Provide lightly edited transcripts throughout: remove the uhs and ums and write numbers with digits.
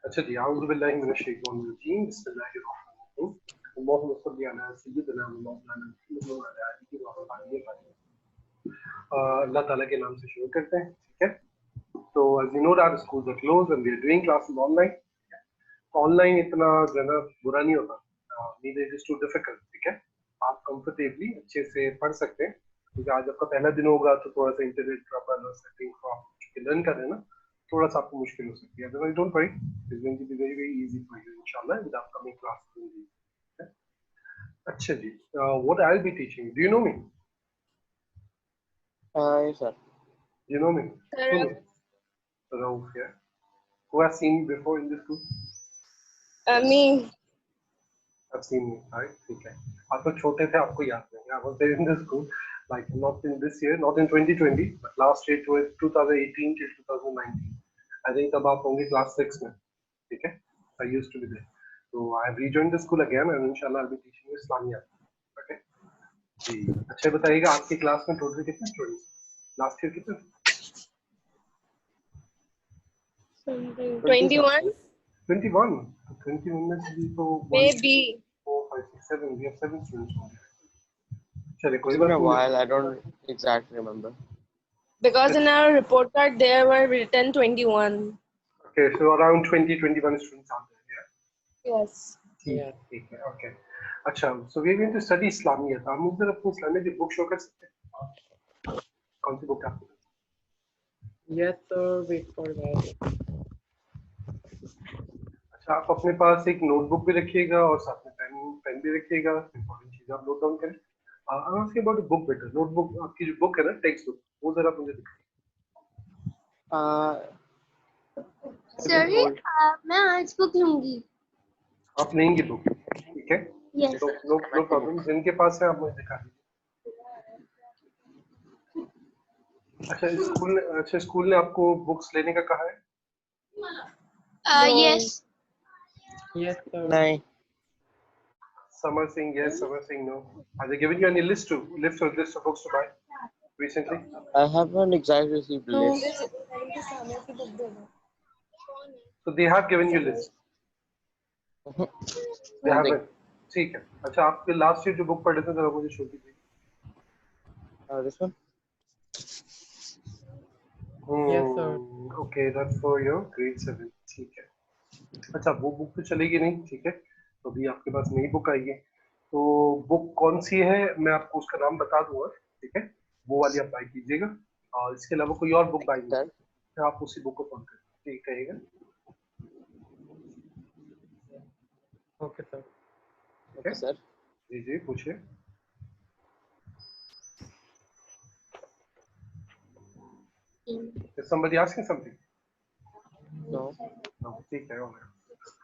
अच्छा जी, आऊज़ु बिल्लाहि मिनश शैतानिर रजीम, बिस्मिल्लाहिर रहमानिर रहीम, अल्लाहुम्मा सल्लि अला सय्यिदिना व मौलाना मुहम्मद व अला आलिहि व अस्हाबिहि अजमईन। अल्लाह ताला के नाम से शुरू करते हैं, ठीक है। तो as you know that schools are closed and we are doing classes online. Online इतना जो है ना बुरा नहीं होता, neither it is too difficult, ठीक है। आप कंफर्टेबली अच्छे से पढ़ सकते हैं, क्योंकि आज आपका पहला दिन होगा तो थोड़ा सा इंटरनेट ट्रबल और सेटिंग को आप लर्न कर रहे हैं ना, थोड़ा सा आपको मुश्किल हो सकती है। Otherwise don't worry, it's going to be very very easy for you इंशाल्लाह विद अपकमिंग क्लासेस। अच्छा जी, what I will be teaching, do you know me? Yes, sir. You know me? Who me? Rauf, yeah. Who has seen me before in this school? Me. I've seen me, right? ठीक है। आप तो छोटे थे, आपको याद नहीं। I was there in this school, like not in this year, not in 2020, but last year, 2018 till 2019. I think तब आप होंगे class 6 में, ठीक है? I used to be there. So I have rejoined the school again, and inshallah I'll be teaching you Islamiyat. Okay? जी। अच्छा बताइएगा, आपकी class में टोटल कितने स्टूडेंट्स? लास्ट ईयर कितने? 21. 21. 21 में से भी तो Maybe. 4, 5, 6, 7. We have 7 students only. चलिए कोई It's been बात a नहीं। while. I don't exactly remember. Because in our report card there were written 21. Okay, so around 20, 21 students out there, yeah? Yes. ठीक है, okay. अच्छा, so we are going to study Islamiyat. आप मुझे अपनी Islamic की book show कर सकते हैं? कौन सी बुक आपको? Yes, sir. Wait for that. अच्छा, आप अपने पास एक नोटबुक भी रखिएगा और साथ में पेन भी रखिएगा। इंपॉर्टेंट चीज आप नोट डाउन करें। I ask about the book better. Notebook, आपकी जो बुक है ना, टेक्स्ट बुक, वो जरा मुझे दिखाइए। सर मैं आज बुक लूंगी। आप लेंगे बुक, ठीक है? यस। तो नो प्रॉब्लम, जिनके पास है आप मुझे दिखा दीजिए। अच्छा, स्कूल ने आपको बुक्स लेने का कहा है? Yes. Yes, sir. No. Some are saying yes, some are saying no. Have they given you any list of books to buy recently? I haven't exactly received the list. So they have given you list. They haven't. ठीक है। अच्छा, आपके last year जो book पढ़े थे जरा मुझे show कीजिए। This one? Yes, sir. Okay, that's for your grade 7. ठीक है। अच्छा, वो बुक तो चलेगी नहीं, ठीक है? तो अभी आपके पास नई बुक आएगी। तो बुक कौन सी है मैं आपको उसका नाम बता दूंगा, ठीक है? वो वाली आप बाई कीजिएगा, और इसके अलावा कोई और बुक बाई कीजिए, तो आप उसी बुक को फोन करें, ठीक कहेगा? Okay, sir. Okay, sir. जी जी, पूछिए। Is somebody asking something? No. No, ठीक है, होगा।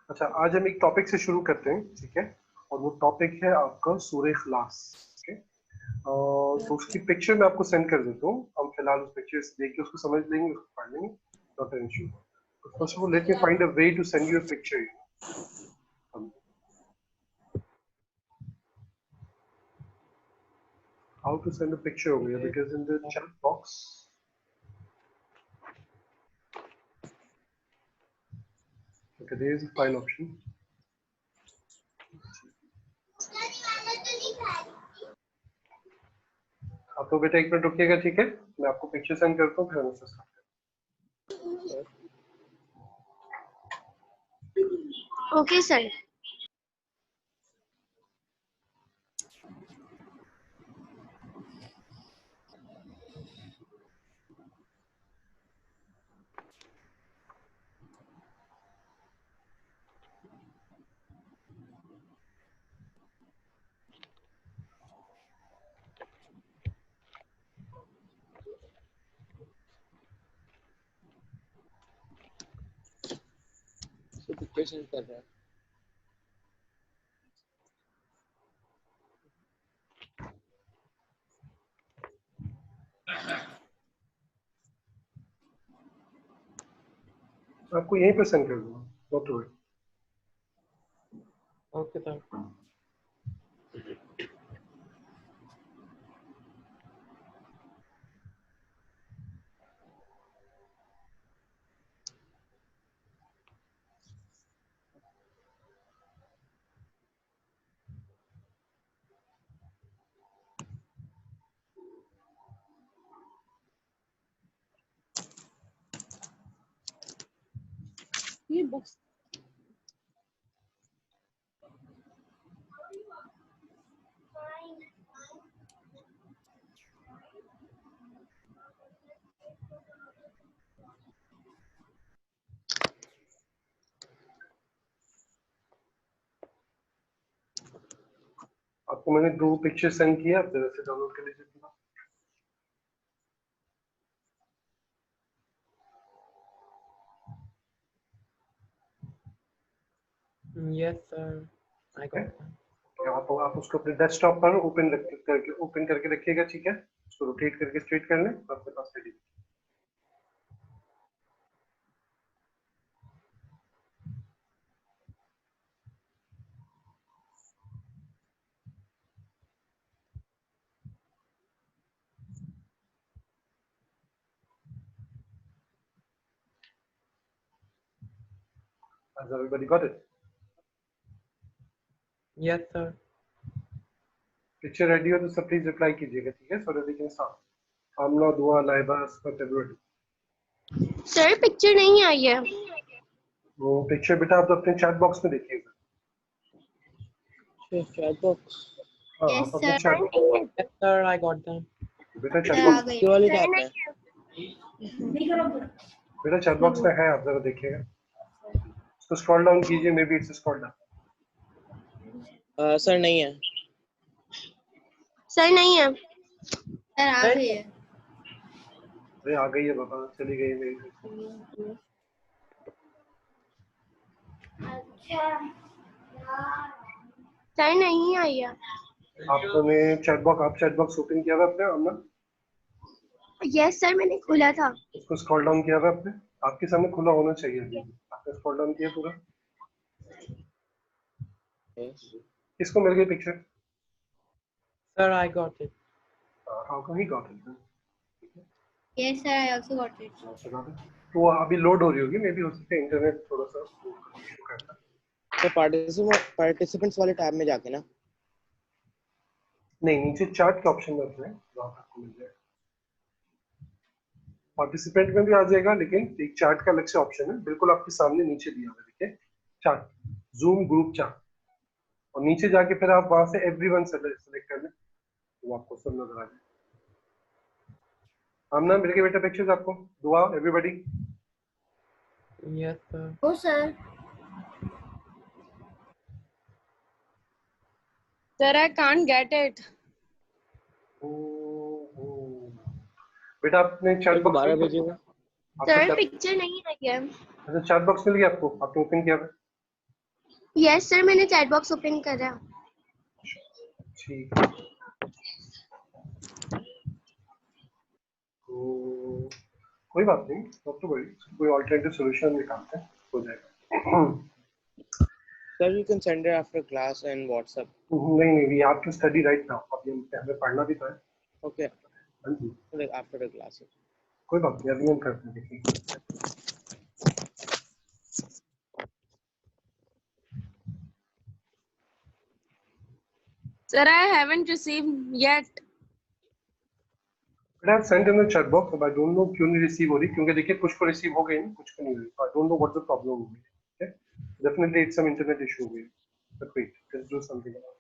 अच्छा, आज हम एक टॉपिक से शुरू करते हैं, ठीक है? और वो टॉपिक है आपका सूरह इखलास, ठीक है? तो उसकी पिक्चर मैं आपको सेंड कर देता हूँ। हम फिलहाल उस पिक्चर से देख के उसको समझ लेंगे, उसको पढ़ लेंगे, not an issue. First of all let me find a way to send you a picture. How to send a picture over here, because in the chat box, okay, there is a file option. आप तो बेटा एक minute रुकिएगा, ठीक है? मैं आपको picture send करता हूँ, फिर हम उससे स्टार्ट करते हैं। Okay sir. So picture send कर रहा है. आपको यहीं पे सेंड कर दूंगा, not to worry. Okay, sir. books. आपको मैंने 2 पिक्चर सेंड किया, आप जरा से डाउनलोड कर लीजिए। Yes, sir. I got them. आप उसको अपने डेस्कटॉप पर ओपन करके रखिएगा, ठीक है? उसको रोटेट करके स्ट्रेट कर लें, आपके पास ready. Has everybody got it? Yes, sir. Picture ready हो तो सब प्लीज रिप्लाई कीजिएगा, ठीक है? So that we can start. Aamla, Dua, Laiba, Asfat, everybody. Sir picture नहीं आई है। वो पिक्चर बेटा आप तो अपने चैट बॉक्स में देखिएगा। Chat box. हाँ, Yes, आप अपने sir. Chat Yes, sir. I got them. बेटा चैट सर आ बॉक्स, गई। ये वाली सर टैब में। नहीं बेटा चैट बॉक्स में है, आप जरा देखिएगा। उसको स्क्रॉल डाउन कीजिए, may be it's scroll down. Sir नहीं है। सर नहीं है। सर आ गई है। अरे आ गई है बाबा, चली गई मेरी। सर नहीं आई है। आपने चैट बॉक्स ओपन किया हुआ है अपने आमला? यस सर मैंने खोला था। उसको स्क्रॉल डाउन किया हुआ है आपने? आपके सामने खुला होना चाहिए अभी। आपने स्क्रॉल डाउन किया पूरा? किसको मिल गई picture? Sir, I got it. How come he got it? Yes sir I also got it. तो अभी लोड हो रही होगी, मे बी हो सकता है इंटरनेट थोड़ा सा इशू करता है। तो पार्टिसिपेंट्स वाले टैब में जाके ना। नहीं, नीचे चार्ट के ऑप्शन में अपने वहां पर आपको मिल जाएगा। पार्टिसिपेंट में भी आ जाएगा, लेकिन एक चार्ट का अलग से ऑप्शन है, बिल्कुल आपके सामने नीचे दिया हुआ है, देखिए चार्ट, जूम ग्रुप चार्ट, और नीचे जाके फिर आप वहां से एवरीवन सेलेक्ट कर लें, वो आपको सब नजर आ जाए। आमना मिल गई बेटा पिक्चर्स आपको? दुआ everybody? Yes, sir. Oh sir. Sir, I can't get it. बेटा आपने सर चैट दोबारा बॉक्स, भेजिएगा। सर पिक्चर नहीं आई है। अच्छा चैट बॉक्स मिल गया आपको? आपने ओपन किया है? यस सर मैंने चैट बॉक्स ओपन करा। ठीक है, तो कोई बात नहीं, डॉक्टर भाई कोई ऑल्टरनेटिव सॉल्यूशन निकालते हैं, हो जाएगा। Sir you can send it after class and WhatsApp. नहीं, we have to study right now, अभी हमें पढ़ना भी तो है। ओके हाँ जी, लाइक आफ्टर द क्लास। कोई बात नहीं, अभी हम करते हैं, देखिए। Sir, I haven't received yet. But I have sent in the chat box, but I don't know क्यों नहीं रिसीव हो रही, क्योंकि देखिए कुछ को रिसीव हो गई, कुछ को नहीं हुई। I don't know what the problem होगी। Okay, definitely it's some internet issue होगी। But wait, let's do something about it.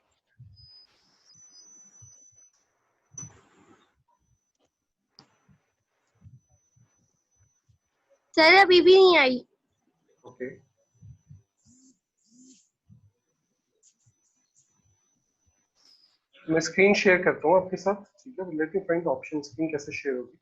Sir अभी भी नहीं आई। Okay. मैं स्क्रीन शेयर करता हूँ आपके साथ, ठीक है? Late me find the option, screen कैसे शेयर होगी।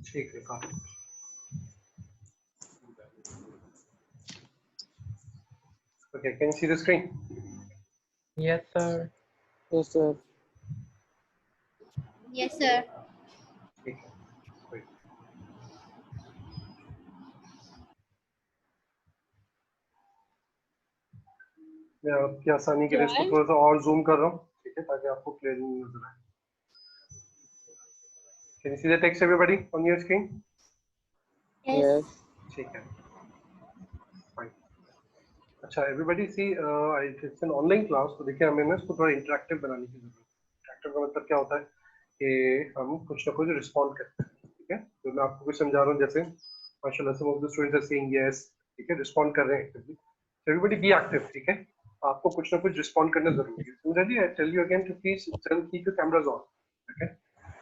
ठीक है, काफी। Okay, can you see the screen? Yes, sir. Yes sir. Yes sir. ठीक है, wait. मैं आपकी आसानी के लिए इसको Why? थोड़ा सा और जूम कर रहा हूँ, ठीक है, ताकि आपको क्लियरली नजर आए। Can you see the text everybody on your screen? Yes. Yes. ठीक है, fine. अच्छा, everybody see, it's an online class, तो देखिए हमें ना इसको थोड़ा इंटरेक्टिव बनाने की जरूरत है। इंटरेक्टिव का मतलब क्या होता है कि हम कुछ ना कुछ रिस्पॉन्ड करते हैं, ठीक है। तो मैं आपको कुछ समझा रहा हूँ, जैसे माशाल्लाह some of the students are saying yes, ठीक है, रिस्पॉन्ड कर रहे हैं actively. So everybody be active, ठीक है। आपको कुछ ना कुछ रिस्पॉन्ड करना जरूरी है। So Raji, I tell you again to please keep your cameras on, okay?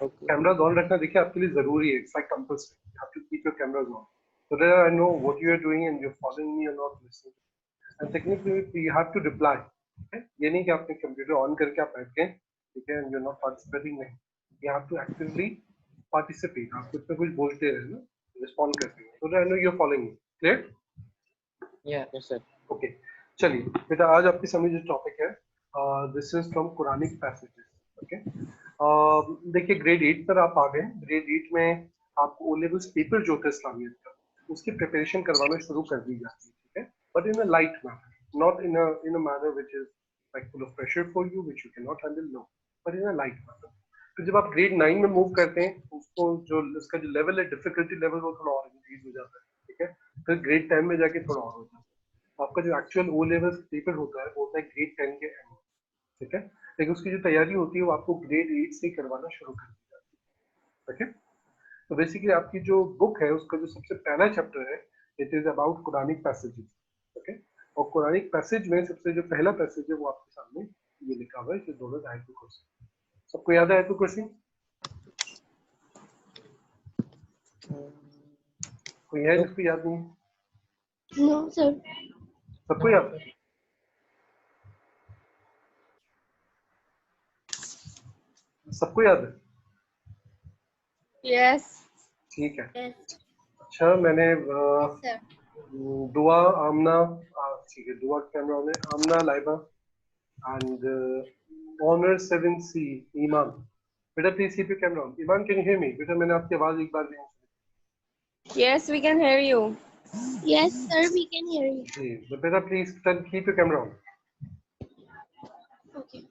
Okay. Cameras on रखना देखिए आपके लिए जरूरी है, it's like compulsory, you have to keep your cameras on so that I know what you are doing and you are following me और not listening. And technically you have to reply, ठीक है। ये नहीं कि आपने computer on करके आप बैठ गए, ठीक है, and you are not participating, नहीं, you have to actively participate. आप कुछ ना कुछ बोलते रहे ना, रिस्पॉन्ड करते रहे, so that I know you are following me. Clear? Yeah. Yes, sir. Okay, चलिए बेटा, आज आपके सामने जो टॉपिक है, this is from Quranic passages, okay. देखिए ग्रेड 8 पर आप आ गए। ग्रेड 8 में आपको ओ लेवल्स पेपर जो होता है इस्लामियत का, उसकी प्रिपरेशन करवाना शुरू कर दी जाती है, ठीक है, but in a light manner, not in a manner which is like full of pressure for you which you can not handle, no, but in a light manner. तो जब आप ग्रेड 9 में मूव करते हैं, उसको जो उसका जो लेवल है, डिफिकल्टी लेवल, वो थोड़ा और इंक्रीज हो जाता है, ठीक है। फिर ग्रेड 10 में जाके थोड़ा और होता है। आपका जो एक्चुअल ओ लेवल पेपर होता है वो होता है ग्रेड 10 के एंड, ठीक है, लेकिन उसकी जो तैयारी होती है वो आपको ग्रेड 8 से करवाना शुरू कर दी जाती है, ठीक है। तो बेसिकली आपकी जो बुक है उसका जो सबसे पहला चैप्टर है, it is about Quranic passages, okay. और कुरानिक पैसेज में सबसे जो पहला पैसेज है वो आपके सामने ये लिखा हुआ है, जो दोनों आयतुल कुर्सी। सबको याद है आयतुल कुर्सी? कोई है जिसको याद नहीं? No, sir. सबको No, याद? sir. सबको याद है? Yes. ठीक है। Yes. अच्छा, मैंने Yes, sir. दुआ, आमना, ठीक है, दुआ कैमरा ऑन है, आमना, Laiba and honor 7C, Iman. बेटा please keep your camera on. Iman, can you hear me? बेटा मैंने आपकी आवाज एक बार भी नहीं Yes, we can hear you. Yes, sir. We can hear you. सुनी। जी, तो बेटा please keep your camera on. Okay.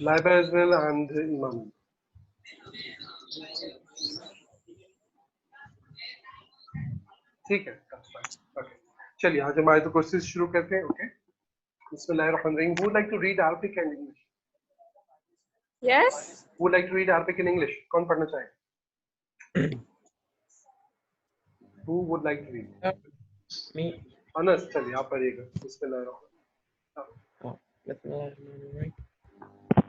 Laiba as well and Iman. ठीक है, ओके। चलिए आज हम आयत कुर्सी से शुरू करते हैं, ओके। बिस्मिल्लाहिर्रहमानिर्रहीम। Who would like to read Arabic and English? Yes. Who would like to read Arabic and English? कौन पढ़ना चाहेगा? Who would like to read? Me. Anas, चलिए आप पढ़िएगा। बिस्मिल्लाहिर्रहमानिर्रहीम। Oh, Bismillahirrahmanirrahim.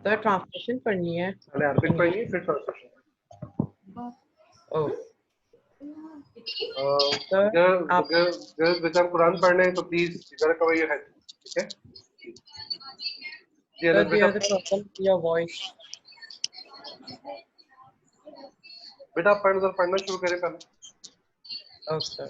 Sir, translation पढ़नी है. पहले अरबिक पढ़िए फिर ट्रांसलेशन। Oh, sir, आप अगर बच्चा कुरान पढ़ना है तो प्लीज जरा कवर योर हेड, ठीक है। जी sir, अनस बेटा, there is a problem with your voice. बेटा आप पढ़ना शुरू करें पहले। Oh, sir.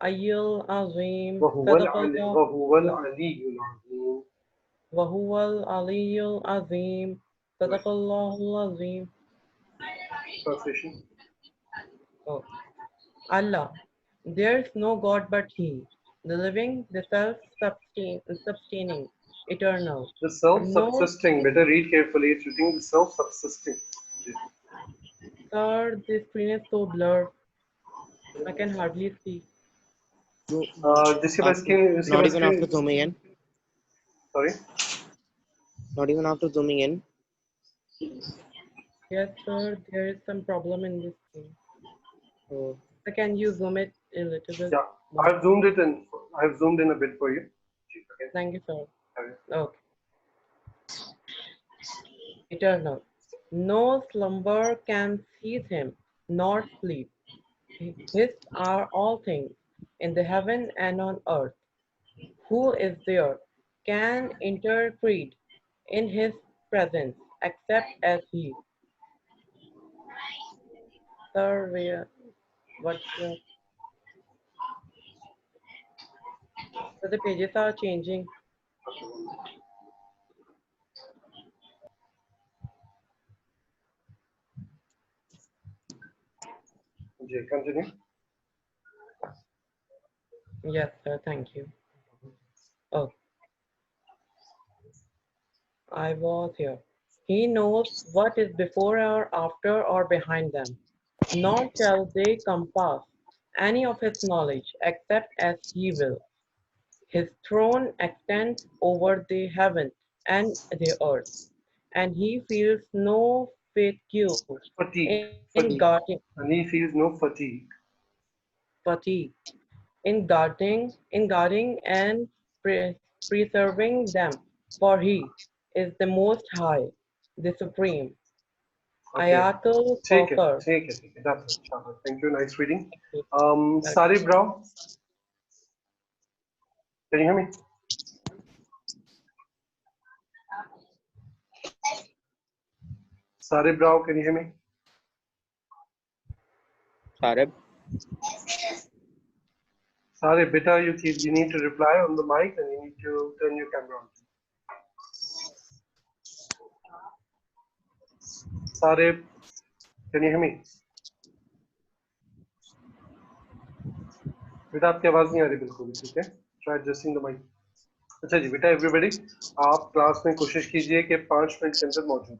Ayyul Azim. वहुवल Sadaqallah. अलीयुल Azeem. Wahuwal Aliyul Azim. Sadaqallahul Azim. Translation. Oh. Allah. There is no God but He, the living, the self-sustaining, eternal. The No, self-subsisting. Better read carefully. It's written the self-subsisting. sir, the screen is so blurred. I can hardly see. जिसके पास Not even screen. after zooming in. Sorry. Not even after zooming in. Yes, sir, there is some problem in this screen. Oh. So can you zoom it a little bit? Yeah, more? I've zoomed it in. I've zoomed in a bit for you. Okay. Thank you, sir. Okay. Okay. Eternal. No slumber can seize him, nor sleep. His are all things, in the heaven and on earth. Who is there can interpret in his presence except as he? Sir, what's the, so the pages are changing. Okay, continue. Yes, sir, thank you. Oh, I was here. He knows what is before or after or behind them, nor shall they compass any of his knowledge except as he will. His throne extends over the heaven and the earth, and he feels no fatigue Fatigue. in guarding, And he feels no fatigue. fatigue in guarding and preserving them, for he is the Most High, the Supreme. Okay. Ayatul Take it. Kawthar. Take it. That's it. Shahar. Thank you. Nice reading. Sari Brow. Can you hear me? Sari Brow, can you hear me? Sarab. Sari, beta, you need to reply on the mic and you need to turn your camera on. Sari, can you hear me? बेटा आपकी आवाज नहीं आ रही बिल्कुल भी, ठीक है? Try adjusting the mic. अच्छा जी बेटा, everybody, आप क्लास में कोशिश कीजिए कि 5 मिनट के अंदर मौजूद,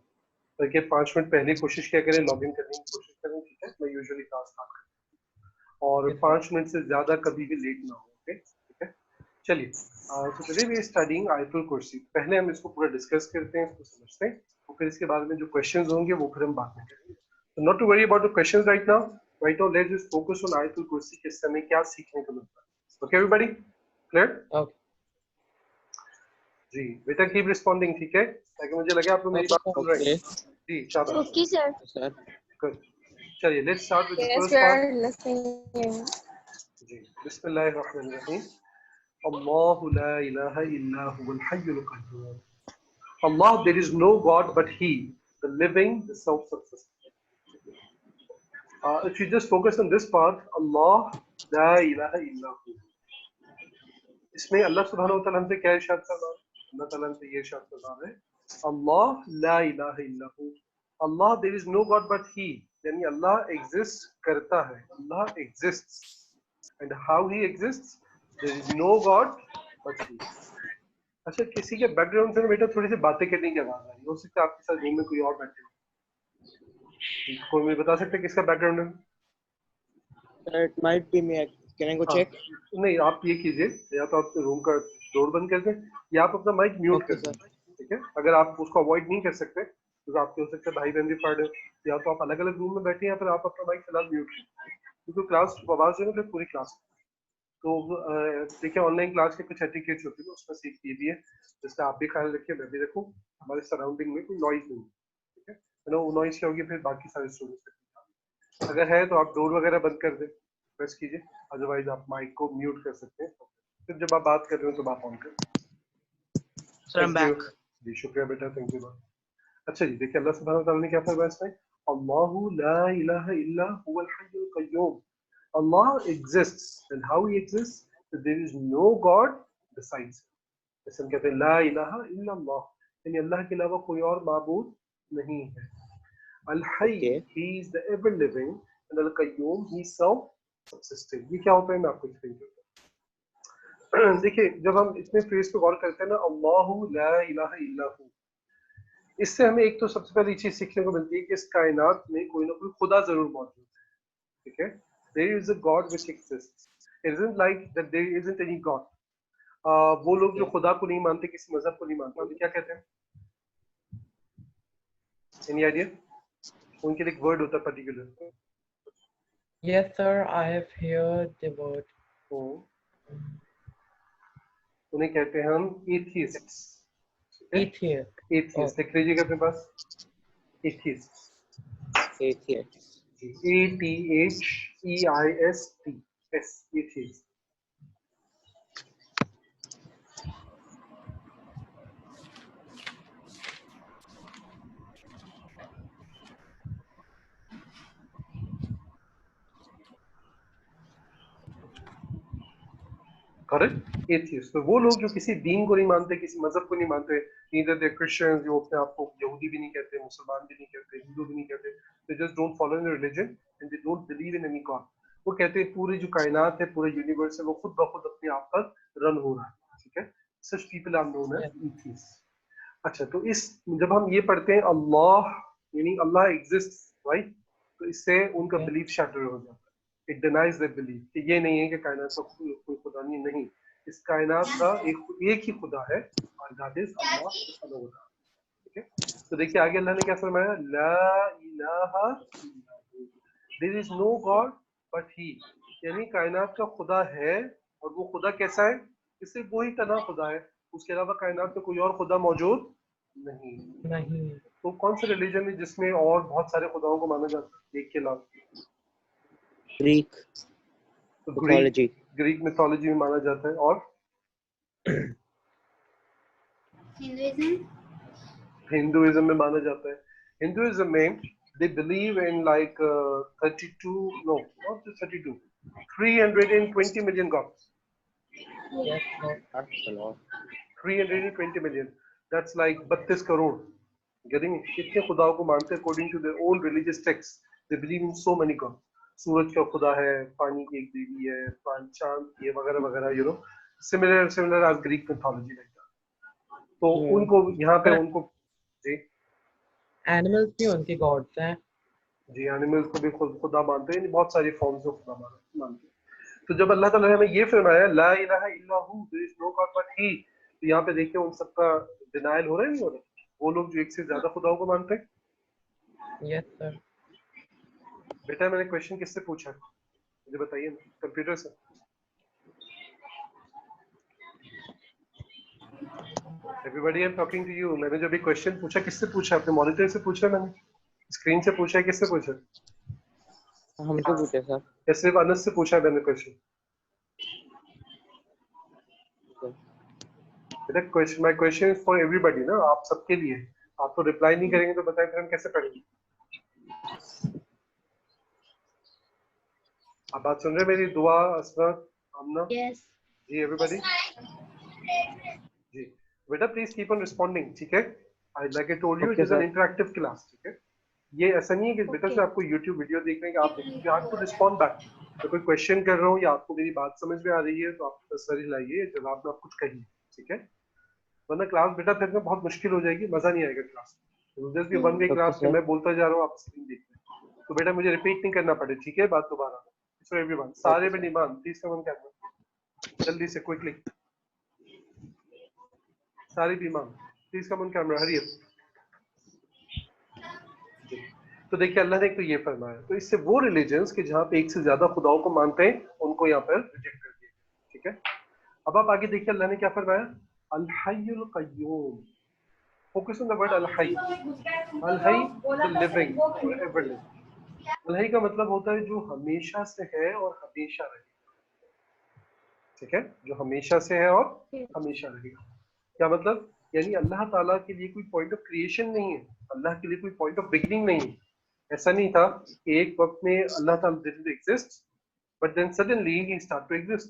ताकि 5 मिनट पहले कोशिश किया करें, लॉग इन करने की कोशिश करें, ठीक है? मैं यूजुअली क्लास स्टार्ट करता हूँ और 5 मिनट से ज्यादा कभी भी लेट ना हो, ओके? ठीक है? चलिए, तो टुडे वी आर स्टडीइंग आयतुल कुर्सी. पहले हम इसको पूरा डिस्कस करते हैं, इसको समझते हैं, और फिर इसके बाद में जो क्वेश्चंस होंगे वो फिर हम बाद में करेंगे. So not to worry about the questions right now. Right now, let's just focus on Ayatul Kursi के समय क्या सीखने को मिलता है. Okay, everybody, clear? Okay. जी, बेटा keep responding, ठीक है? ताकि मुझे लगे आप लोग मेरी बात सुन रहे हैं. जी, शाबाश. Okay, sir. Sir. Good. चलिए, let's start with the Yes, first we part. are listening. जी, बिस्मिल्लाहिर्रहमानिर्रहीम. Allahu la ilaha illa huwal hayyul qayyum. Allah, there is no God but He, the living, the self-sustaining. If you just focus on this part, Allah la ilaha illa hu. इसमें अल्लाह सुब्हानहु व तआला हमसे क्या इरशाद कर रहा है? अल्लाह ताला हमसे ये इरशाद कर रहा है, Allah la ilaha illa hu. Allah, there is no God but He. यानी अल्लाह exists करता है. Allah exists. And how He exists? There is no God but He. अच्छा, किसी के बैकग्राउंड से ना बेटा थोड़ी सी बातें करने की आवाज आ रही है. हो सकता है आपके साथ रूम में कोई और बैठे हो. कोई मुझे बता सकते हैं किसका बैकग्राउंड है? It might be me. Can I go हाँ, check? नहीं, आप ये कीजिए, या तो आप रूम का डोर बंद कर दें या आप अपना माइक म्यूट Okay, कर दें, ठीक है? अगर आप उसको अवॉइड नहीं कर सकते तो आपके हो सकता है भाई बहन भी पढ़ रहे हो, या तो आप अलग अलग रूम में बैठे हैं या फिर आप अपना माइक फिलहाल म्यूट करें, क्योंकि क्लास आवाज जो है ना फिर पूरी क्लास. तो देखिए, ऑनलाइन क्लास के कुछ एटिकेट्स होते हैं, उसमें सीख ये भी है, जिसका आप भी ख्याल रखिए, मैं भी रखूँ, हमारे सराउंडिंग में कोई नॉइज नहीं, ठीक है? वो नॉइज क्या होगी फिर बाकी सारे स्टूडेंट्स. अगर है तो आप डोर वगैरह बंद कर दें, प्रेस कीजिए, अदरवाइज आप माइक को म्यूट कर सकते हैं. फिर जब आप बात कर रहे हो तो आप ऑन करें. Sir, I'm back. जी, शुक्रिया बेटा, थैंक यू. अच्छा जी, देखिए अल्लाह सुब्हानहु व तआला ने क्या फरमाया इसमें, अल्लाहु ला इलाहा इल्ला हुवल हय्युल Qayyum. Allah exists, and how he exists, that there is no God besides him. जैसे हम कहते हैं ला इलाहा इल्लल्लाह, यानी अल्लाह के अलावा कोई और माबूद नहीं है. अल-हय, Okay. he is the ever living, and अल-कय्यूम, he is self subsisting. ये क्या होता है मैं आपको एक्सप्लेन करता हूँ. देखिए जब हम इसमें फ्रेज पे गौर करते हैं ना, अल्लाहु ला इलाहा इल्लहु, इससे हमें एक तो सबसे पहली चीज सीखने को मिलती है कि इस कायनात में कोई ना कोई खुदा जरूर मौजूद है. ठीक है, there is a God which exists. It isn't like that there isn't any God. वो लोग जो खुदा को नहीं मानते, किसी मजहब को नहीं मानते, क्या कहते हैं? Any idea? उनके लिए एक वर्ड होता है particular. Yes, sir. I have heard the word. उन्हें कहते हैं हम एथियस्ट्स. Atheist. एथियस्ट लिख लीजिएगा अपने पास. Atheist. Atheist. ATHEIST. Atheist. Correct. Atheist तो वो लोग जो किसी दीन को नहीं मानते, किसी मजहब को नहीं मानते. नीदर दे क्रिश्चियंस, जो अपने आप को यहूदी भी नहीं कहते, मुसलमान भी नहीं कहते, हिंदू भी नहीं कहते. They just don't follow in religion and they don't believe in any God. वो कहते हैं पूरी जो कायनात है, पूरा यूनिवर्स है, वो खुद ब खुद अपने आप पर रन हो रहा है. ठीक है, such people are known as atheist. अच्छा, तो इस जब हम ये पढ़ते हैं अल्लाह यानी अल्लाह एग्जिस्ट्स, राइट, तो इससे उनका बिलीफ शैटर हो जाता है. It denies their belief कि ये नहीं है कि कायनात का कोई खुदा नहीं. इस कायनात का एक ही खुदा है और that is Allah subhanahu wa ta'ala. ठीक है, तो देखिए आगे अल्लाह ने क्या फरमाया, ला इलाहा इल्लल्लाहु, there is no God but he, यानी कायनात का खुदा है और वो खुदा कैसा है, इससे वही तना खुदा है, उसके अलावा कायनात में कोई और खुदा मौजूद नहीं. तो कौन सा रिलीजन है जिसमें और बहुत सारे खुदाओं को माना जाता है एक के अलावा? Greek mythology. ग्रीक मिथोलॉजी में माना जाता है. और हिंदुइज्म में माना जाता है. हिंदुइज्म में they believe in like 320 million gods. Yes, sir. That's a lot. 320 million. That's like 32 crore. Getting it? कितने खुदाओं को मानते हैं according to their own religious texts. They believe in so many gods. सूरज का खुदा है, पानी की एक देवी है, चांद ये वगैरह वगैरह, you know, similar as Greek mythology like that. तो उनको यहाँ पे उनको जी एनिमल्स भी उनके गॉड्स हैं. जी, एनिमल्स को भी खुदा मानते हैं, बहुत सारी फॉर्म्स में खुदा मानते हैं. तो जब अल्लाह ताला ने हमें ये फरमाया ला इलाहा इल्लहु, there is no god but he, तो यहाँ पे देखिए उन सबका डिनायल हो रहा है नहीं हो रहा? वो लोग जो एक से ज्यादा खुदाओं को मानते हैं. Yes sir. बेटा मैंने क्वेश्चन किससे पूछा मुझे बताइए ना, कंप्यूटर से? Everybody I am talking to you. मैंने जो भी क्वेश्चन पूछा किससे पूछा? अपने मॉनिटर से पूछा, मैंने स्क्रीन से पूछा है, किससे पूछा? हमको पूछे सर. या सिर्फ अनस से पूछा मैंने क्वेश्चन? बेटा question, my question is for everybody ना, आप सबके लिए. आप तो रिप्लाई नहीं करेंगे तो बताएं फिर हम कैसे पढ़ेंगे? आप बात सुन रहे हैं मेरी? दुआ, असरत, आमना? Yes. जी एवरीबॉडी जी. बेटा प्लीज कीप ऑन रिस्पोंडिंग. ठीक है, I like I told you it is an interactive class. ठीक है, ये ऐसा नहीं है कि बेटा से आपको YouTube वीडियो देखने के आप you have to respond back. तो कोई क्वेश्चन कर रहा हूँ या आपको मेरी बात समझ में आ रही है तो आप तसल्ली लाइए, जवाब में आप कुछ कहिए. ठीक है, वरना क्लास बेटा फिर में बहुत मुश्किल हो जाएगी, मजा नहीं आएगा क्लास में. जस्ट भी वन वे क्लास में मैं बोलता जा रहा हूँ, आप स्क्रीन देख रहे हैं, तो बेटा मुझे रिपीट नहीं करना पड़े. ठीक है, बात दोबारा. सो एवरीवन, सारे पे निमान प्लीज कम ऑन कैमरा, जल्दी से क्विकली सारे भी मान please come on camera, hurry up. तो देखिए अल्लाह ने एक तो ये फरमाया, तो इससे वो रिलीजन्स के जहाँ पे एक से ज्यादा खुदाओं को मानते हैं उनको यहाँ पर रिजेक्ट कर दिया. ठीक है, अब आप आगे देखिए अल्लाह ने क्या फरमाया, अल हय्युल कय्यूम. फोकस ऑन द वर्ड अल हय्य. अल हय्य द लिविंग और एवर लिविंग. अल हय्य का मतलब होता है जो हमेशा से है और हमेशा रहेगा. ठीक है, जो हमेशा से है और हमेशा रहेगा. क्या मतलब? यानी अल्लाह ताला के लिए कोई पॉइंट ऑफ क्रिएशन नहीं है, अल्लाह के लिए कोई पॉइंट ऑफ बिगिनिंग नहीं है. ऐसा नहीं था कि एक वक्त में अल्लाह ताला didn't exist but then suddenly he start to exist.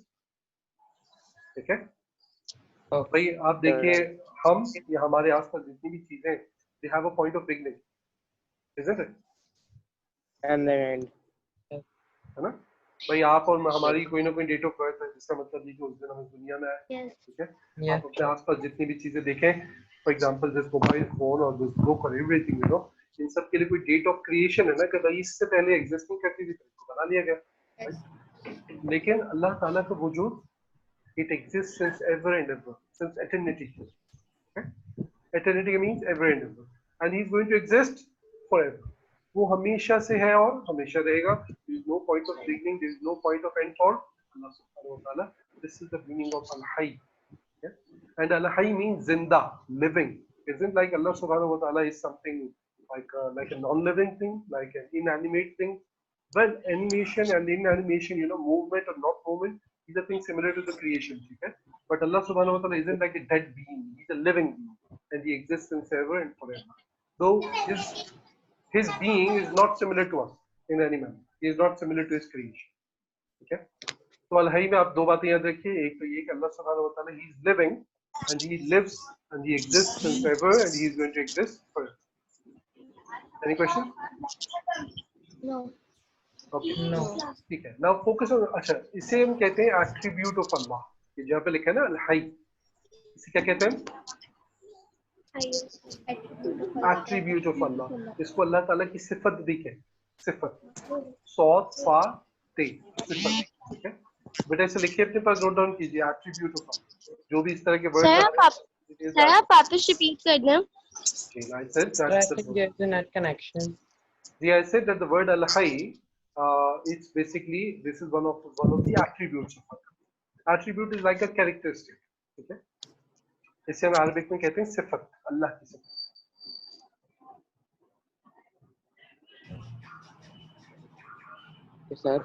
ठीक है Okay. भाई आप देखिए हम या हमारे आसपास जितनी भी चीजें they have a point of beginning, isn't it? And then end. है ना भाई आप और हमारी कोई ना कोई डेट ऑफ बर्थ है जिसका मतलब ये कि उस दिन हम इस दुनिया में आए Yes. ठीक है Yes. आप अपने आसपास जितनी भी चीजें देखें for example this mobile phone और दिस बुक और एवरीथिंग यू नो इन सब के लिए कोई डेट ऑफ क्रिएशन है ना कि भाई इससे पहले एग्जिस्ट नहीं करती थी तो इसको बना लिया गया Yes. लेकिन अल्लाह ताला का वजूद it exists since ever and ever since eternity okay? Eternity means ever and ever and he is going to exist forever वो हमेशा से है और हमेशा रहेगा there is no point of beginning there is no point of end for Allah subhanahu wa ta'ala this is the meaning of al-hayy okay? and al-hayy means zinda living isn't like Allah subhanahu wa ta'ala is something like a non-living thing like an inanimate thing well animation and inanimation you know movement or not movement these are things similar to the creation okay? but Allah subhanahu wa ta'ala isn't like a dead being he's a living being and he exists since ever and forever though his being is not similar to us in any manner. He is not similar to his creation. Okay? तो अल-हई में आप दो बातें याद रखिए एक तो ये कि अल्लाह सुब्हानहू व तआला he is living and he lives and he exists since ever and he is going to exist forever. Any question? No. Okay. No. ठीक है. Now focus on अच्छा इसे हम कहते हैं attribute of Allah. ये जहाँ पे लिखा है ना अल-हई इसे क्या कहते हैं? Attribute of Allah. इसको अल्लाह ताला की सिफत भी कहते हैं सिफत सौत फा ते सिफत ठीक है बेटा इसे लिखिए अपने पास नोट डाउन कीजिए एट्रीब्यूट ऑफ अल्लाह जो भी इस तरह के वर्ड सर आप वापस रिपीट कर दें I said But I that's the think word. there's a net connection. I said that the word al-hayy it's basically this is one of the attributes of Allah. Attribute is like a characteristic ठीक है इसे हम Arabic में कहते हैं सिफत अल्लाह की सिफत Yes, sir.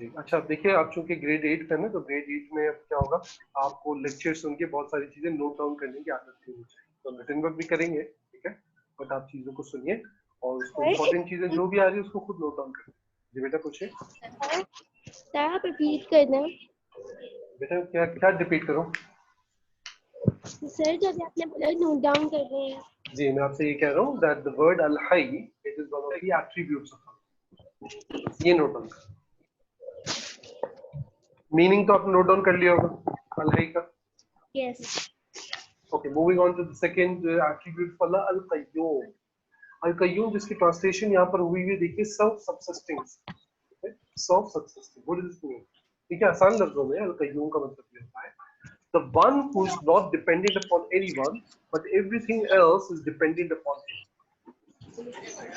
जी अच्छा अब देखिए आप चूंकि ग्रेड 8 पे ना तो ग्रेड 8 में अब क्या होगा आपको लेक्चर सुन के बहुत सारी चीजें नोट डाउन करने की आदत होनी चाहिए तो रिटन वर्क भी करेंगे ठीक है बट आप चीजों को सुनिए और उसको इम्पोर्टेंट चीजें जो भी आ रही है उसको खुद नोट डाउन करिए जी बेटा पूछिए सर आप रिपीट कर दें बेटा क्या क्या रिपीट करूं सर जब आपने बोला नोट डाउन कर रहे हैं जी मैं आपसे ये कह रहा हूँ दैट द वर्ड अल-हई it is one of the attributes of Allah ये नोट डाउन करें मीनिंग तो आपने नोट डाउन कर लिया होगा अल-हई का Yes. okay moving on to the second attribute for Allah al-qayyum al-qayyum जिसकी ट्रांसलेशन यहाँ पर हुई है देखिए self subsisting self subsisting what does this mean ठीक है आसान लफ्जों में al-qayyum का मतलब ये होता है the one who is not dependent upon anyone but everything else is dependent upon him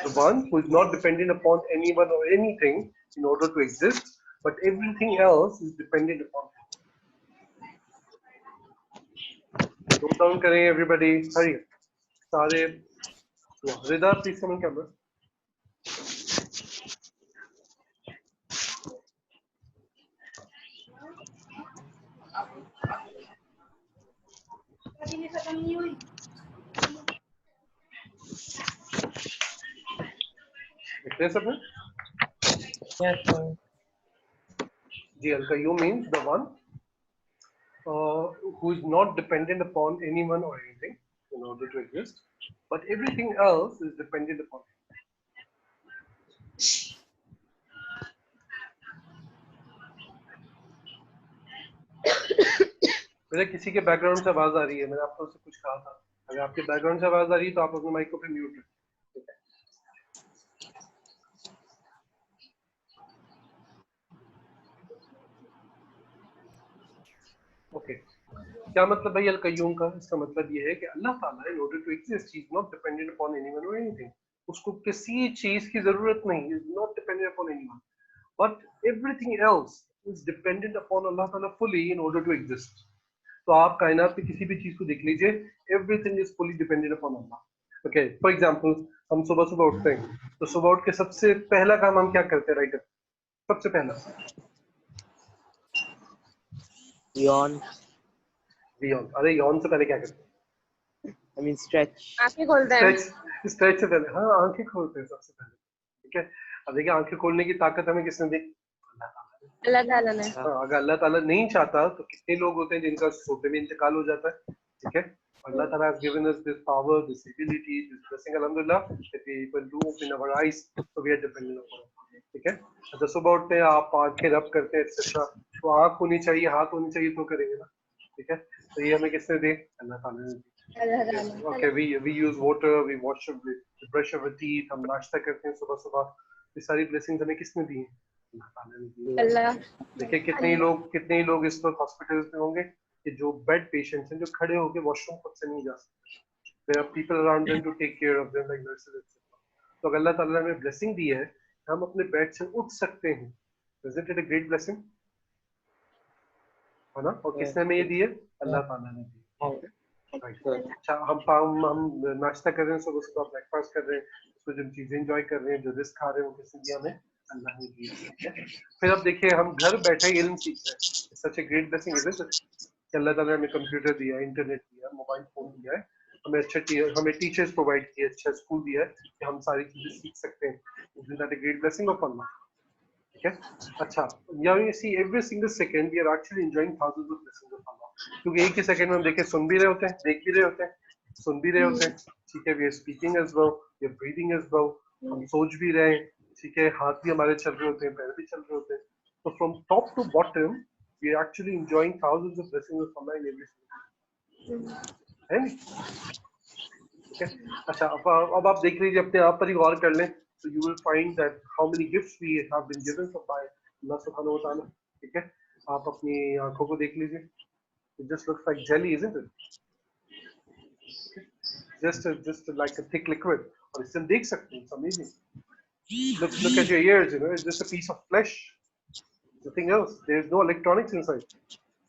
the one who is not dependent upon anyone or anything in order to exist but everything else is dependent upon him note down करें everybody hurry सारे Rida please come on camera लिखते हैं सबने Yes, sir. Ji al-qayyum means the one who is not dependent upon anyone or anything in order to exist, but everything else is dependent upon him. मेरा किसी के background से आवाज आ रही है मैंने आपको उससे कुछ कहा था अगर आपके बैकग्राउंड से आवाज आ रही है तो आप अपने माइक को फिर म्यूट रखें ठीक है ओके क्या मतलब भाई अल-कय्यूम का इसका मतलब ये है कि अल्लाह ताला in order to exist he is not dependent upon anyone और एनीथिंग उसको किसी चीज की जरूरत नहीं is not dependent upon anyone but everything else is dependent upon Allah ताला fully in order to exist तो आप कायनात में किसी भी चीज को देख लीजिए everything is fully dependent upon Allah okay for example हम सुबह सुबह उठते हैं तो सुबह उठ के सबसे पहला काम हम क्या करते हैं राइटर सबसे पहला Yawn. यौन अरे यौन से पहले क्या करते हैं I mean stretch. आंखें खोलते हैं स्ट्रेच से पहले हाँ आंखें खोलते हैं सबसे पहले ठीक है अब देखिए आंखें खोलने की ताकत हमें किसने दी अल्लाह ताला अल्लाह ताला ने अगर अल्लाह ताला नहीं चाहता तो कितने लोग होते हैं जिनका सोते में इंतकाल हो जाता है, ठीक है। Allah Ta'ala has given us this power, this ability, this blessing, alhamdulillah, that we able to open our eyes, so we are dependent upon it, ठीक है। अच्छा, सुबह उठते हैं आप आंखें रब करते हैं एक्सेट्रा, तो आंख होनी चाहिए, हाथ होनी चाहिए तो करेंगे ना, ठीक है। तो ये हमें किसने दी? अल्लाह ताला ने दी। अल्लाह ताला। Okay, we use water, we wash, we brush our teeth, हम नाश्ता करते हैं सुबह सुबह, ये सारी ब्लेसिंग्स हमें किसने दी हैं? अल्लाह ताला ने दी हैं। अल्लाह देखिए कितने लोग इस वक्त हॉस्पिटल्स में होंगे कि जो बेड पेशेंट्स हैं, जो खड़े होकर वॉशरूम खुद से नहीं जा सकते। There are people around them to take care of them like nurses etcetera. तो अल्लाह ताला ने ब्लेसिंग दी है, हम अपने बेड से उठ सकते हैं। Isn't it a great blessing? है ना? और किसने हमें ये दी है? अल्लाह ताला ने दी है। Right. अच्छा, हम नाश्ता कर रहे हैं, सुबह सुबह ब्रेकफास्ट कर रहे हैं, उसमें जो चीजें एंजॉय कर रहे हैं, जो रिस्क खा रहे हैं, वो किसने दिया? हमें अल्लाह ने दिया, ठीक है। फिर अब देखिए हम घर बैठे इल्म सीख रहे हैं, such a great blessing is it कि अल्लाह ताला ने हमें कंप्यूटर दिया, इंटरनेट दिया, मोबाइल फोन दिया है, हमें टीचर्स प्रोवाइड किए, अच्छा स्कूल दिया है कि हम सारी चीजें सीख सकते हैं। Is that a great blessing of Allah? ठीक है। अच्छा, you see every single second we are actually enjoying thousands of blessings of Allah, क्योंकि एक ही सेकंड में हम देखे सुन भी रहे होते हैं, देख भी रहे होते हैं, सुन भी रहे होते हैं, ठीक है। We are speaking as well, we are breathing as well, हम सोच भी रहे हैं, ठीक है। हाथ भी हमारे चल रहे होते हैं, पैर भी चल रहे होते हैं। तो from top to bottom we are actually enjoying thousands of blessings of Allah in every single है नहीं? ठीक है। अच्छा, अब आप देख लीजिए, अपने आप पर ही गौर कर लें, so you will find that how many gifts we have been given from by Allah subhanahu wa ta'ala, ठीक है। आप अपनी आंखों को देख लीजिए, it just looks like jelly, isn't it? Just like a thick liquid, और इससे हम देख सकते हैं, it's amazing. Look at your ears, you know, it's just a piece of flesh, nothing else. There is no electronics inside.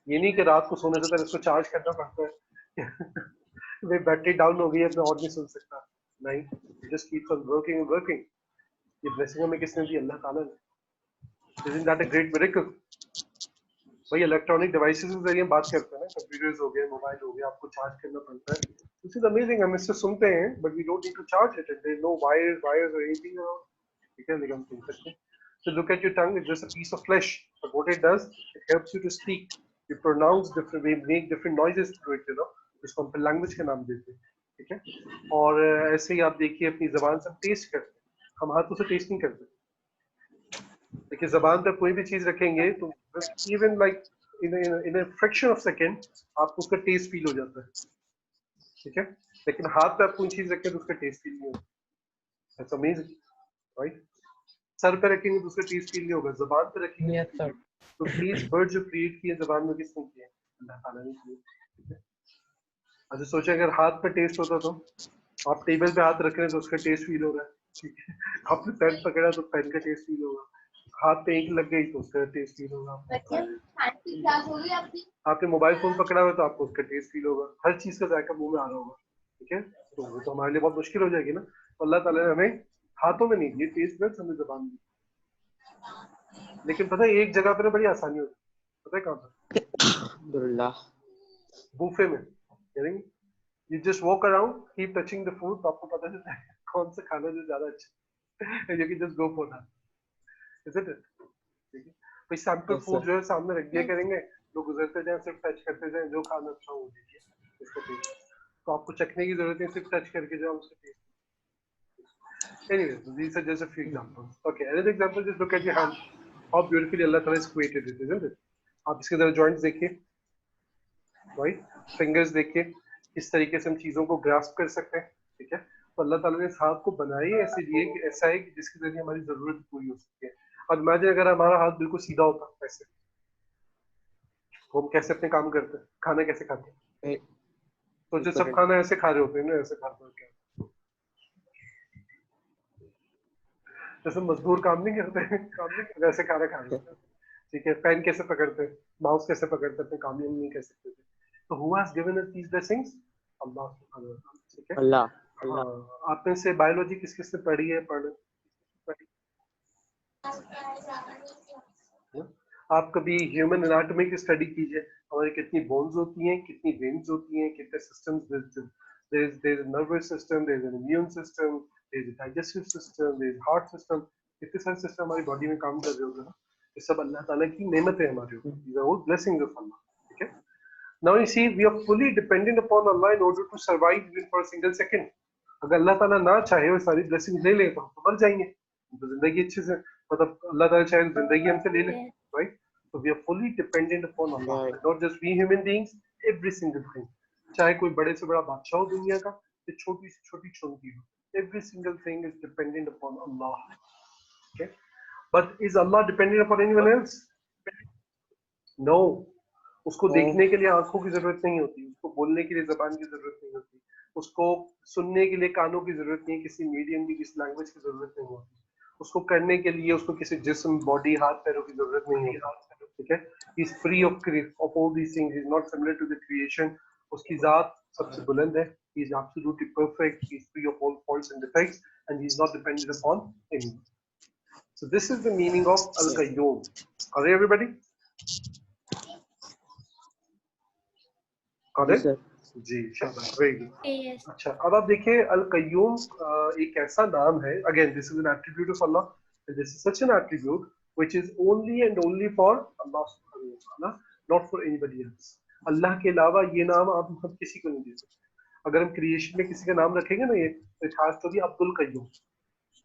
ये नहीं कि रात को सोने से पहले इसको चार्ज करना पड़ता है वे बैटरी डाउन हो गई है तो और नहीं सुन सकता, नहीं, just keeps on working and working. ये ब्लेसिंग हमें किसने दी? अल्लाह ताला ने। Isn't that a great miracle? भाई इलेक्ट्रॉनिक डिवाइसेस के जरिए बात करते हैं ना, कंप्यूटर्स हो गए, मोबाइल हो गया, आपको चार्ज करना पड़ता है। दिस इज अमेजिंग, हम इससे सुनते हैं but we don't need to charge it, there is no wires और एनीथिंग अराउंड, ठीक है, लेकिन हम सुन सकते हैं। So look at your tongue, it's just a piece of flesh, but what it does, it helps you to speak, you pronounce different, we make different noises through it, you know, जिसको हम language का नाम देते हैं, ठीक है। और ऐसे ही आप देखिए अपनी जबान से हम टेस्ट करते हैं, हम हाथों से टेस्ट नहीं करते। देखिए जबान पर कोई भी चीज रखेंगे तो even like in a fraction of second आपको उसका टेस्ट फील हो जाता है, ठीक है। लेकिन हाथ पे आप कोई चीज रखें तो उसका टेस्ट फील नहीं होता। That's amazing, right. सर पे रखेंगे तो उसका टेस्ट फील नहीं होगा, जबान पे रखेंगे। Yes, sir. तो प्लीज वर्ड जो क्रिएट किए जबान में किसने किए? अल्लाह ताला ने किए। अच्छा सोचे अगर हाथ पे टेस्ट होता तो आप टेबल पे हाथ रख रहे हैं तो उसका टेस्ट फील हो रहा है, ठीक है। आपने पेन पकड़ा तो पेन का टेस्ट फील होगा, हाथ पे ईंट लग गई तो उसका टेस्ट फील होगा, आपने मोबाइल फोन पकड़ा हुआ तो आपको उसका टेस्ट फील होगा, हर चीज का जायका मुंह में आ रहा होगा, ठीक है। तो वो तो हमारे लिए बहुत मुश्किल हो जाएगी ना। तो अल्लाह ताला ने हमें हाथों में नहीं दिए टेस्ट बड्स, हमें जबान दी। लेकिन पता है एक जगह पर बड़ी आसानी होती है, पता है कहाँ पर? अल्हम्दुलिल्लाह। बूफे में, you just walk around, keep touching the food, तो आपको पता चलता है कौन सा खाना जो ज्यादा अच्छा है, you can just go for that, isn't it? ठीक है भाई, सैंपल Yes, फूड sir. जो है सामने रख दिया करेंगे, लोग गुजरते जाएं सिर्फ टच करते जाएं, जो खाना अच्छा हो दीजिए इसको टेस्ट, तो आपको चखने की जरूरत नहीं, सिर्फ टच करके जो उसको test. Anyway, so these are just a few examples. Okay, another example, just look at your hand, how beautifully Allah Ta'ala has created it, isn't it? आप इसके जरा joints देखिए, right? Fingers देखिए, किस तरीके से हम चीजों को ग्रास्प कर सकते हैं, ठीक है। तो अल्लाह ताला ने इस हाथ को बनाई ऐसे लिए कि ऐसा है कि जिसके जरिए हमारी जरूरत पूरी हो सकती है। और इमेजिन अगर हमारा हाथ बिल्कुल सीधा होता ऐसे, तो हम कैसे अपने काम करते हैं, खाना कैसे खाते हैं? तो जो सब खाना ऐसे खा रहे होते हैं ना, ऐसे खाते हैं, जैसे मजदूर काम नहीं करते हैं, काम नहीं करते, ऐसे खाना खा रहे होते हैं, ठीक है। पेन कैसे पकड़ते हैं, माउस कैसे पकड़ते हैं, काम नहीं कर सकते थे। तो who has given us these blessings? अल्लाह सुब्हानहू व तआला, ठीक है। अल्लाह। आप में से बायोलॉजी किस किस ने पढ़ी है? आप कभी ह्यूमन एनाटॉमी की स्टडी कीजिए, हमारी कितनी बोन्स होती हैं, कितनी वेन्स होती हैं, कितने systems, there is a nervous system, there is an immune system, there is a digestive system, there is heart system, कितने सारे सिस्टम हमारी बॉडी में काम कर रहे होते हैं ना। ये सब अल्लाह ताला की नेमतें हमारे ऊपर, these are all blessings of Allah. ठीक है. Now you see we are fully dependent upon Allah in order to survive even for a single second. अगर अल्लाह ताला ना चाहे वो सारी blessings ले ले तो हम तो मर जाएंगे. तो जिंदगी अच्छे से मतलब अल्लाह ताला चाहे जिंदगी हमसे ले ले, right? So we are fully dependent upon Allah, Right. not just we human beings, every single thing. चाहे कोई बड़े से बड़ा बादशाह हो दुनिया का, या छोटी से छोटी चुनकी हो, every single thing is dependent upon Allah. Okay, but is Allah dependent upon anyone else? No. उसको No. देखने के लिए आंखों की जरूरत नहीं होती, उसको बोलने के लिए जबान की जरूरत नहीं होती, उसको सुनने के लिए कानों की जरूरत नहीं, किसी मीडियम की किसी लैंग्वेज की जरूरत नहीं होती, उसको करने के लिए उसको किसी जिस्म बॉडी हाथ पैरों की जरूरत नहीं होती. ठीक है, he is free of all these things. He is not similar to the creation. उसकी जात सबसे बुलंद है. He is absolutely perfect. He is free of all faults and defects, and he is not dependent upon anyone. So this is the meaning of Al-Qayyum. Are they everybody? Got it? sir. जी शाबाश, very good. Yes. अच्छा, अब आप देखिए अल-कय्यूम एक ऐसा नाम है, again this is an attribute of Allah, and this is such an attribute which is only and only for Allah subhanahu wa ta'ala, not for anybody else. अल्लाह के अलावा ये नाम आप हम किसी को नहीं दे सकते. अगर हम क्रिएशन में किसी का नाम रखेंगे ना, ये it has to be Abdul Qayyum.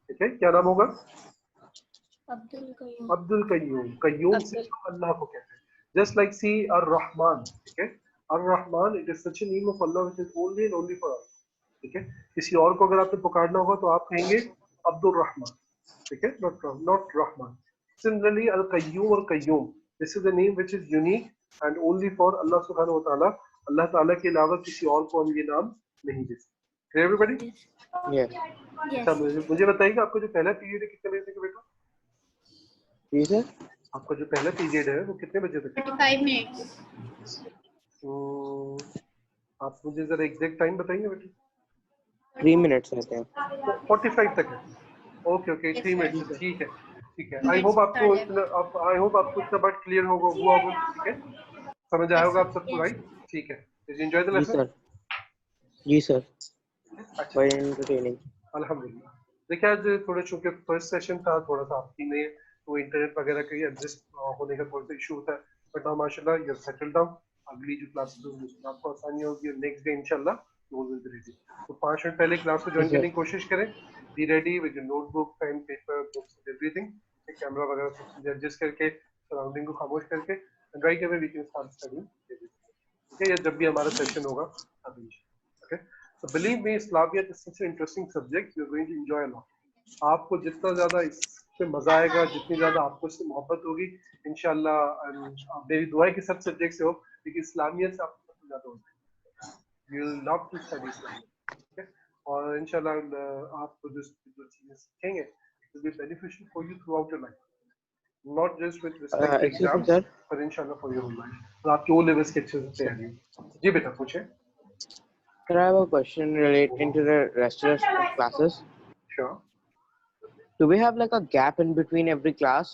ठीक है, क्या नाम होगा? Abdul Qayyum. अब्दुल कय्यूम. कय्यूम से अल्लाह को कहते हैं. Just like see ar-Rahman. ठीक है, ar-Rahman, it is such a name of Allah which is only and only for Allah. ठीक है, किसी और को अगर आपने पुकारना होगा तो आप कहेंगे अब्दुल रहमान. ठीक है, not Rahman. Similarly, al-Qayyum or Qayyum, this is a name which is unique and only for Allah subhanahu wa ta'ala. अल्लाह ताला के अलावा किसी और को हम ये नाम नहीं दे सकते. Everybody? Yes. अच्छा, Yes. मुझे बताइएगा आपको जो पहला पीरियड है कितने बजे तक है बेटा? जी sir. आपका जो पहला पीरियड है वो कितने बजे तक है? 35 minutes. आप मुझे जरा एग्जैक्ट टाइम बताएंगे बेटा? 3 minutes रहते हैं. 45 तक है. Okay 3 Yes, minute. sir. ठीक है. आई Yes, होप आपको sir. इतना बात क्लियर हुआ होगा. ठीक है, समझ आया होगा आप सबको, Yes. राइट? ठीक है. Did you enjoy the ji lesson? sir. Ji sir. अच्छा, Very entertaining. अल्हम्दुलिल्लाह. देखिए आज थोड़ा चूंकि फर्स्ट सेशन था, थोड़ा सा आपकी में तो इंटरनेट वगैरह का एडजस्ट होने का थोड़ा सा इशू होता है, बट नाउ माशाल्लाह यू हैव सेटल्ड डाउन. अगली जो क्लासेस होंगी उसमें आपको आसानी होगी, नेक्स्ट डे इंशाल्लाह यू विल बी रेडी. तो 5 मिनट पहले क्लास को ज्वाइन Yes, sir. करने की कोशिश करें. Be ready with your notebook, pen, paper, books, everything. Camera वगैरह सब चीजें एडजस्ट करके, सराउंडिंग को खामोश करके, and right away we can start studying. ठीक है, ये जब भी हमारा सेशन होगा तभी. Okay, so believe me, Islamiyat is such an interesting subject. You are going to enjoy a lot. आपको जितना ज्यादा इससे मजा आएगा, जितनी ज्यादा आपको इससे मोहब्बत होगी इंशाल्लाह, मेरी दुआ है कि सब सब्जेक्ट से हो, लेकिन इस्लामियत से आपको सबसे ज्यादा होता है. You will love to study Islamiyat. ठीक है, और इंशाल्लाह आपको जो चीजें सीखेंगे it will be beneficial for you through your life, not just with respect to Excuse me exams, sir. पर इंशाल्लाह फॉर योर होल लाइफ. और आपके ओ लेवल्स के अच्छे से तैयारी हो. जी बेटा पूछे. Sir, I have a question relating to the rest of the classes. Sure. Do we have like a gap in between every class?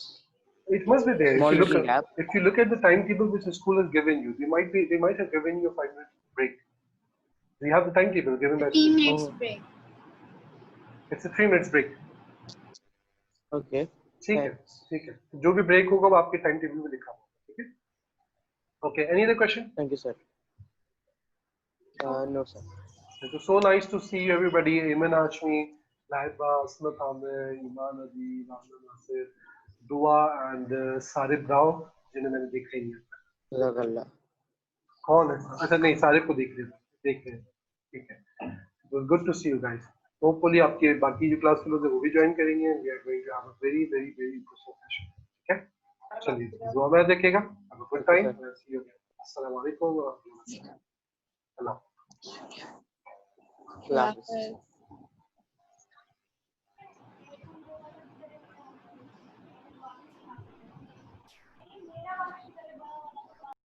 It must be there. Small little gap. If you look at the timetable which the school has given you, they might have given you a 5-minute break. We have the timetable given by 15 minutes Oh. break. it's a 3 minutes break. Okay. ठीक है, ठीक है. जो भी break होगा वो आपके time table में लिखा होगा. ठीक है. Okay. Any other question? Thank you sir. No sir. It was so nice to see you everybody. Iman Hashmi, Laiba, Asmat Amir, Iman Adi, Ramla Nasir, Dua and Sarib Rao, जिन्हें मैंने देखा ही नहीं. Jazakallah. कौन है? अच्छा नहीं, सारिब को देख रहे हैं. ठीक है. It was good to see you guys. Hopefully आपके बाकी जो क्लास के लोग हैं वो भी ज्वाइन करेंगे. We are going to have a very interesting session. ठीक है. चलिए दुआ में रखिएगा. Have a good time. See you again. Assalamu alaikum wa rahmatullahi wa barakatuh. Allah Hafiz.